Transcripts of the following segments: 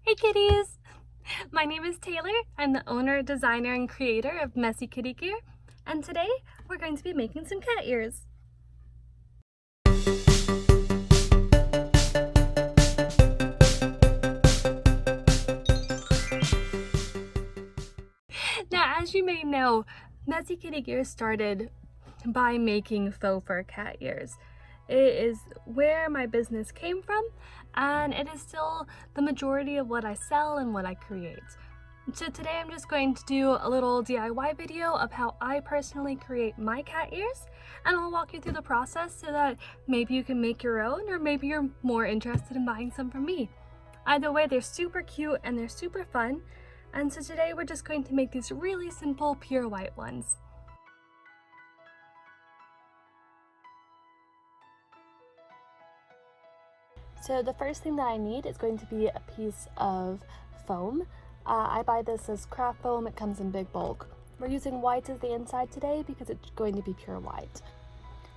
Hey kitties! My name is Taylor. I'm the owner, designer, and creator of Messy Kitty Gear, and today we're going to be making some cat ears. Now, as you may know, Messy Kitty Gear started by making faux fur cat ears. It is where my business came from, and it is still the majority of what I sell and what I create. So today I'm just going to do a little DIY video of how I personally create my cat ears, and I'll walk you through the process so that maybe you can make your own, or maybe you're more interested in buying some from me. Either way, they're super cute and they're super fun, and so today we're just going to make these really simple pure white ones. So the first thing that I need is going to be a piece of foam. I buy this as craft foam. It comes in big bulk. We're using white as the inside today because it's going to be pure white.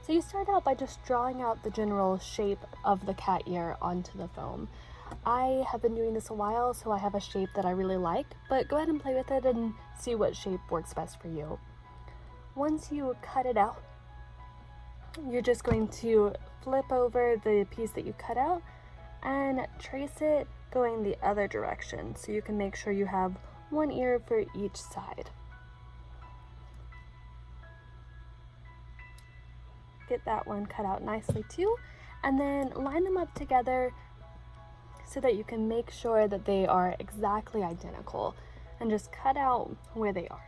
So you start out by just drawing out the general shape of the cat ear onto the foam. I have been doing this a while, so I have a shape that I really like, but go ahead and play with it and see what shape works best for you. Once you cut it out, you're just going to flip over the piece that you cut out and trace it going the other direction, so you can make sure you have one ear for each side. Get that one cut out nicely too, and then line them up together so that you can make sure that they are exactly identical, and just cut out where they aren't.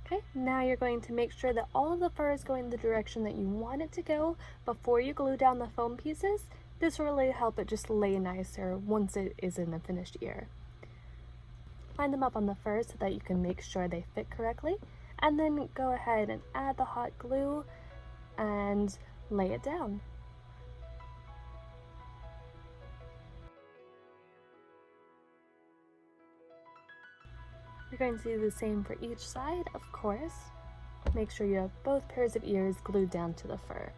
Okay, now you're going to make sure that all of the fur is going the direction that you want it to go before you glue down the foam pieces. This will really help it just lay nicer once it is in the finished ear. Line them up on the fur so that you can make sure they fit correctly, and then go ahead and add the hot glue and lay it down. You're going to do the same for each side, of course. Make sure you have both pairs of ears glued down to the fur.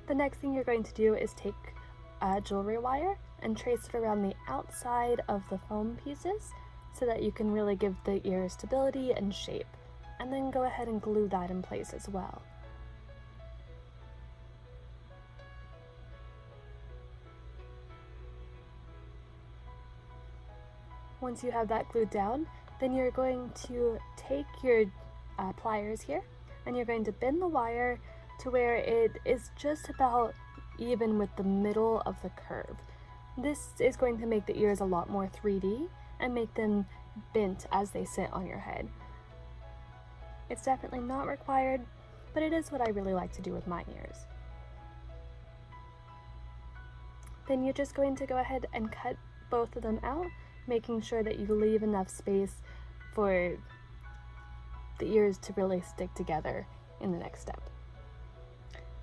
The next thing you're going to do is take jewelry wire and trace it around the outside of the foam pieces so that you can really give the ear stability and shape. And then go ahead and glue that in place as well. Once you have that glued down, then you're going to take your pliers here, and you're going to bend the wire to where it is just about even with the middle of the curve. This is going to make the ears a lot more 3D and make them bent as they sit on your head. It's definitely not required, but it is what I really like to do with my ears. Then you're just going to go ahead and cut both of them out, making sure that you leave enough space for the ears to really stick together in the next step.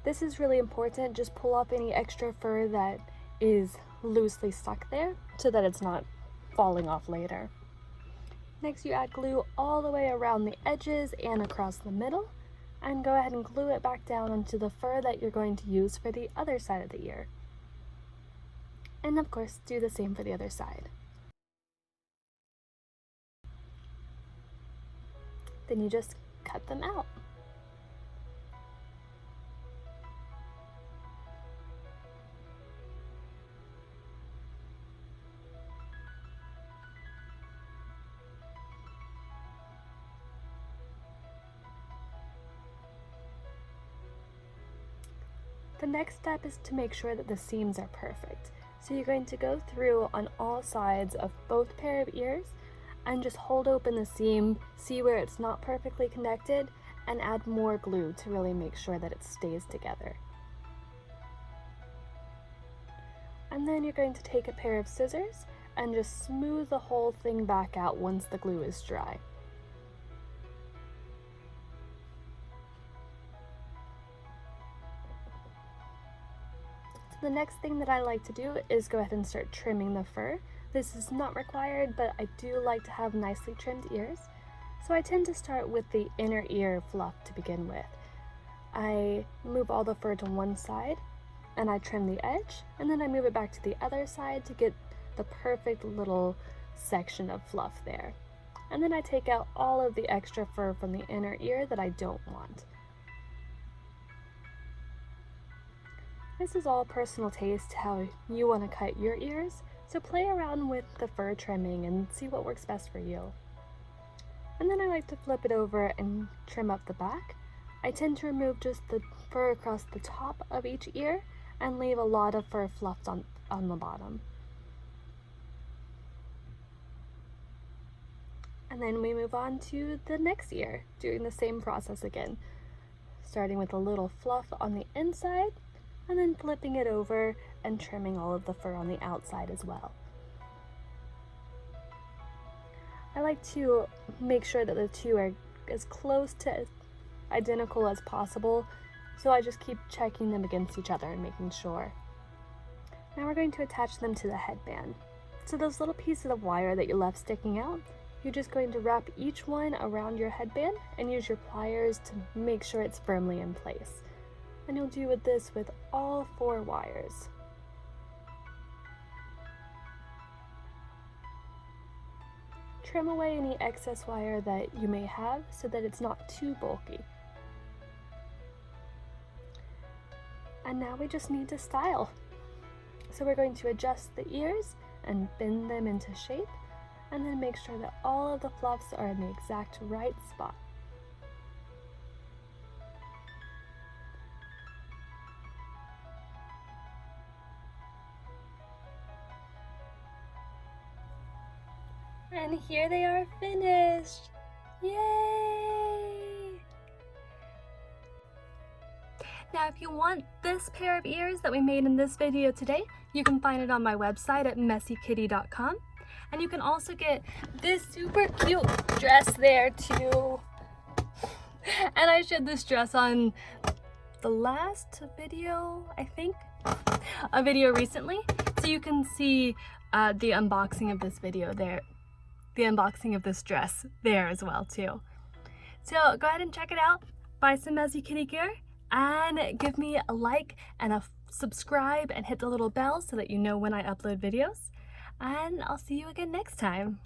This is really important. Just pull off any extra fur that is loosely stuck there so that it's not falling off later. Next, you add glue all the way around the edges and across the middle, and go ahead and glue it back down onto the fur that you're going to use for the other side of the ear. And of course, do the same for the other side. Then you just cut them out. The next step is to make sure that the seams are perfect. So you're going to go through on all sides of both pair of ears and just hold open the seam, see where it's not perfectly connected, and add more glue to really make sure that it stays together. And then you're going to take a pair of scissors and just smooth the whole thing back out once the glue is dry. The next thing that I like to do is go ahead and start trimming the fur. This is not required, but I do like to have nicely trimmed ears, so I tend to start with the inner ear fluff to begin with. I move all the fur to one side, and I trim the edge, and then I move it back to the other side to get the perfect little section of fluff there. And then I take out all of the extra fur from the inner ear that I don't want. This is all personal taste, how you want to cut your ears, so play around with the fur trimming and see what works best for you. And then I like to flip it over and trim up the back. I tend to remove just the fur across the top of each ear and leave a lot of fur fluffed on the bottom. And then we move on to the next ear, doing the same process again, starting with a little fluff on the inside and then flipping it over and trimming all of the fur on the outside as well. I like to make sure that the two are as close to identical as possible, so I just keep checking them against each other and making sure. Now we're going to attach them to the headband. So those little pieces of wire that you left sticking out, you're just going to wrap each one around your headband and use your pliers to make sure it's firmly in place. And you'll do this with all 4 wires. Trim away any excess wire that you may have so that it's not too bulky. And now we just need to style. So we're going to adjust the ears and bend them into shape, and then make sure that all of the fluffs are in the exact right spot. And here they are finished! Yay! Now if you want this pair of ears that we made in this video today, you can find it on my website at messykitty.com. And you can also get this super cute dress there too. And I showed this dress on the last video, I think, a video recently. So you can see the unboxing of this video there, the unboxing of this dress there as well too. So go ahead and check it out, buy some Messy Kitty gear, and give me a like and a subscribe and hit the little bell so that you know when I upload videos. And I'll see you again next time.